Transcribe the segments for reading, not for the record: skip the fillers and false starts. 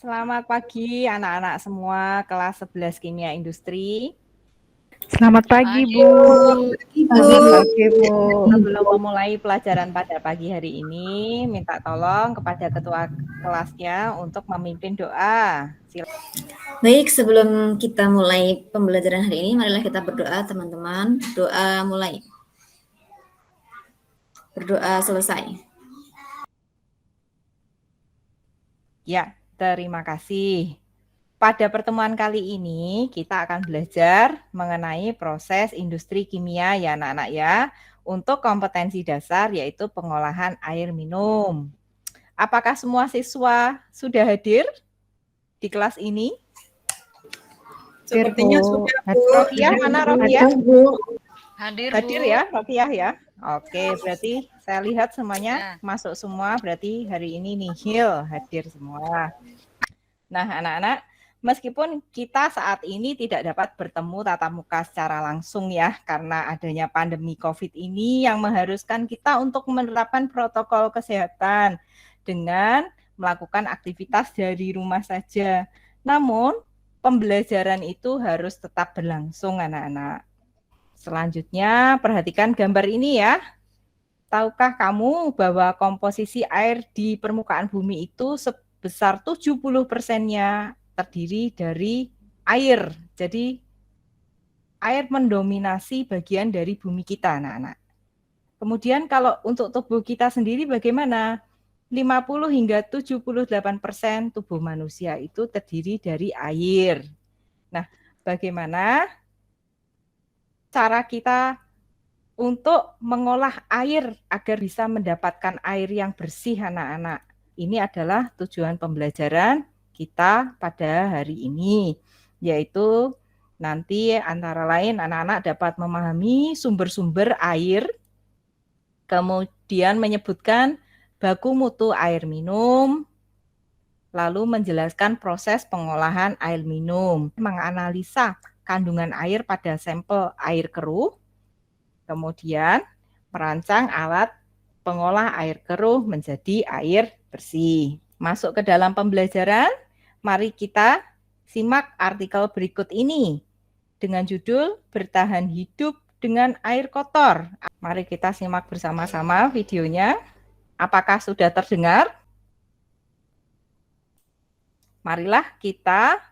Selamat pagi anak-anak semua kelas 11 Kimia Industri. Selamat pagi, Bu. Selamat pagi, Bu. Sebelum memulai pelajaran pada pagi hari ini, minta tolong kepada ketua kelasnya untuk memimpin doa. Baik, sebelum kita mulai pembelajaran hari ini, marilah kita berdoa, teman-teman. Doa mulai. Berdoa selesai. Ya, terima kasih. Pada pertemuan kali ini, kita akan belajar mengenai proses industri kimia ya anak-anak ya, untuk kompetensi dasar yaitu pengolahan air minum. Apakah semua siswa sudah hadir di kelas ini? Sepertinya sudah, Bu. Rokiah, mana Rokiah? Hadir, Bu. Hadir ya, Rokiah ya. Oke, berarti saya lihat semuanya masuk semua, berarti hari ini nihil hadir semua. Nah, anak-anak, meskipun kita saat ini tidak dapat bertemu tatap muka secara langsung ya, karena adanya pandemi COVID ini yang mengharuskan kita untuk menerapkan protokol kesehatan dengan melakukan aktivitas dari rumah saja. Namun, pembelajaran itu harus tetap berlangsung, anak-anak. Selanjutnya, perhatikan gambar ini ya. Tahukah kamu bahwa komposisi air di permukaan bumi itu sebesar 70%-nya terdiri dari air. Jadi, air mendominasi bagian dari bumi kita, anak-anak. Kemudian kalau untuk tubuh kita sendiri bagaimana? 50 hingga 78% tubuh manusia itu terdiri dari air. Nah, bagaimana cara kita untuk mengolah air agar bisa mendapatkan air yang bersih, anak-anak? Ini adalah tujuan pembelajaran kita pada hari ini, yaitu nanti antara lain anak-anak dapat memahami sumber-sumber air, kemudian menyebutkan baku mutu air minum, lalu menjelaskan proses pengolahan air minum, menganalisa kandungan air pada sampel air keruh, kemudian merancang alat pengolah air keruh menjadi air bersih. Masuk ke dalam pembelajaran, mari kita simak artikel berikut ini dengan judul Bertahan Hidup dengan Air Kotor. Mari kita simak bersama-sama videonya. Apakah sudah terdengar? Marilah kita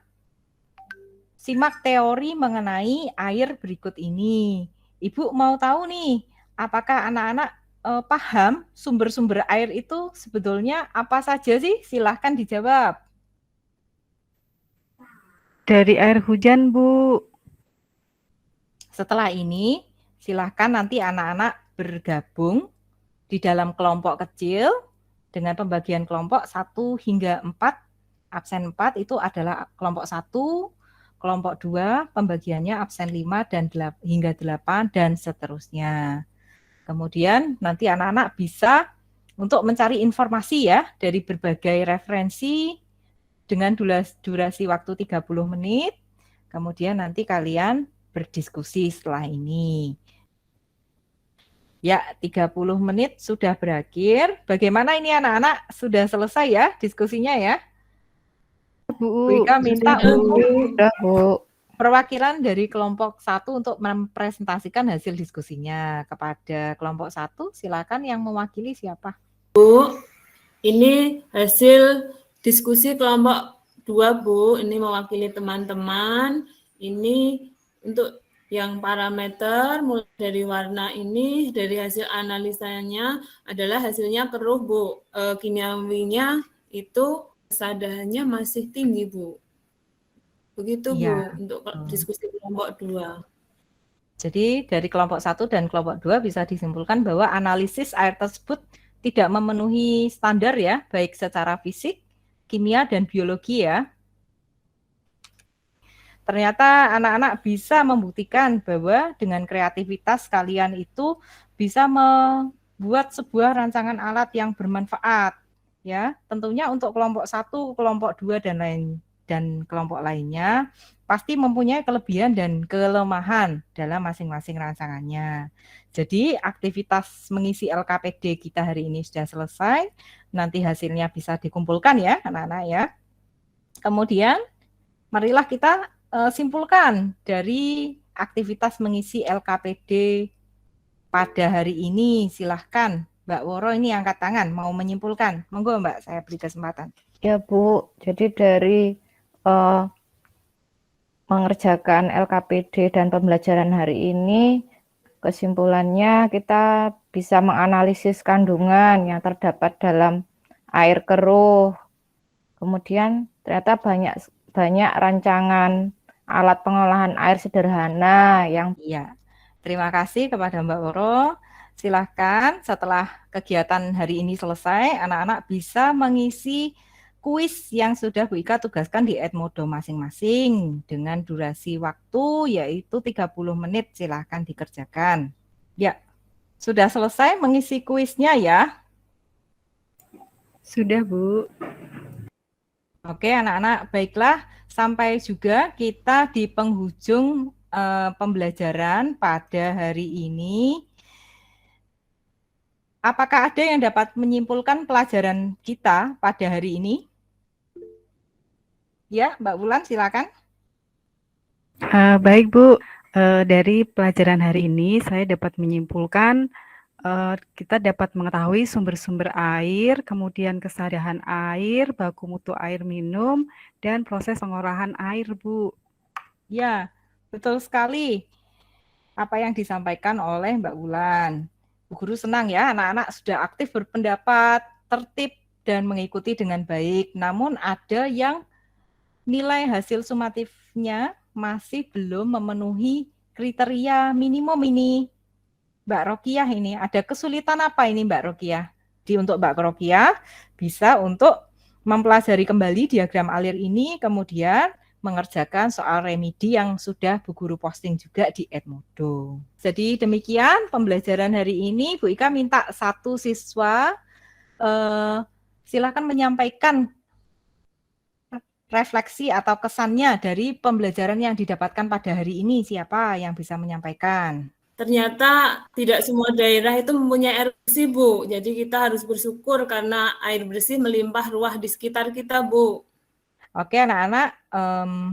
simak teori mengenai air berikut ini. Ibu mau tahu nih, apakah anak-anak paham sumber-sumber air itu sebetulnya apa saja sih? Silahkan dijawab. Dari air hujan, Bu. Setelah ini, silahkan nanti anak-anak bergabung di dalam kelompok kecil dengan pembagian kelompok 1 hingga 4. Absen 4 itu adalah kelompok 1, kelompok 2 pembagiannya absen 5 dan hingga 8 dan seterusnya. Kemudian nanti anak-anak bisa untuk mencari informasi ya dari berbagai referensi dengan durasi waktu 30 menit. Kemudian nanti kalian berdiskusi setelah ini. Ya, 30 menit sudah berakhir. Bagaimana ini anak-anak? Sudah selesai ya diskusinya ya? Bu, Ika minta untuk Bu. perwakilan dari kelompok 1 untuk mempresentasikan hasil diskusinya kepada kelompok 1. Silakan yang mewakili siapa? Bu, ini hasil diskusi kelompok 2, Bu. Ini mewakili teman-teman. Ini untuk yang parameter mulai dari warna ini, dari hasil analisanya adalah hasilnya keruh, Bu. Kimiawinya itu kesadarannya masih tinggi, Bu. Begitu, Ya, Bu, untuk diskusi kelompok 2. Jadi dari kelompok 1 dan kelompok 2 bisa disimpulkan bahwa analisis air tersebut tidak memenuhi standar ya, baik secara fisik, kimia, dan biologi ya. Ternyata anak-anak bisa membuktikan bahwa dengan kreativitas kalian itu bisa membuat sebuah rancangan alat yang bermanfaat ya. Tentunya untuk kelompok 1, kelompok 2 dan kelompok lainnya pasti mempunyai kelebihan dan kelemahan dalam masing-masing rancangannya. Jadi aktivitas mengisi LKPD kita hari ini sudah selesai. Nanti hasilnya bisa dikumpulkan ya anak-anak ya. Kemudian, marilah kita simpulkan dari aktivitas mengisi LKPD pada hari ini. Silahkan, Mbak Woro ini angkat tangan, mau menyimpulkan. Monggo Mbak, saya beri kesempatan. Ya Bu, jadi dari mengerjakan LKPD dan pembelajaran hari ini, kesimpulannya kita bisa menganalisis kandungan yang terdapat dalam air keruh. Kemudian ternyata banyak rancangan alat pengolahan air sederhana yang Iya. Terima kasih kepada Mbak Woro. Silahkan setelah kegiatan hari ini selesai, anak-anak bisa mengisi kuis yang sudah Bu Ika tugaskan di Edmodo masing-masing dengan durasi waktu yaitu 30 menit. Silahkan dikerjakan. Ya, sudah selesai mengisi kuisnya ya? sudah Bu. Oke, anak-anak, baiklah. Sampai juga kita di penghujung pembelajaran pada hari ini. Apakah ada yang dapat menyimpulkan pelajaran kita pada hari ini? Ya, Mbak Wulan, silakan. Baik Bu, dari pelajaran hari ini saya dapat menyimpulkan kita dapat mengetahui sumber-sumber air, kemudian kesadaran air, baku mutu air minum, dan proses pengolahan air, Bu. Ya, betul sekali apa yang disampaikan oleh Mbak Wulan. Bu Guru senang ya, anak-anak sudah aktif berpendapat, tertib, dan mengikuti dengan baik. Namun ada yang nilai hasil sumatifnya masih belum memenuhi kriteria minimum ini. Mbak Rokiah ini, ada kesulitan apa ini Mbak Rokiah? Untuk Mbak Rokiah, bisa untuk mempelajari kembali diagram alir ini, kemudian mengerjakan soal remedi yang sudah Bu Guru posting juga di Edmodo. Jadi demikian pembelajaran hari ini. Bu Ika minta satu siswa, silakan menyampaikan refleksi atau kesannya dari pembelajaran yang didapatkan pada hari ini. Siapa yang bisa menyampaikan? Ternyata tidak semua daerah itu mempunyai air bersih, Bu. Jadi kita harus bersyukur karena air bersih melimpah ruah di sekitar kita, Bu. Oke anak-anak,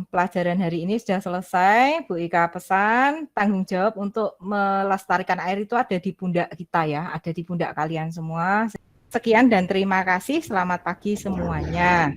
pelajaran hari ini sudah selesai. Bu Ika pesan, tanggung jawab untuk melestarikan air itu ada di pundak kita ya, ada di pundak kalian semua. Sekian dan terima kasih, selamat pagi semuanya.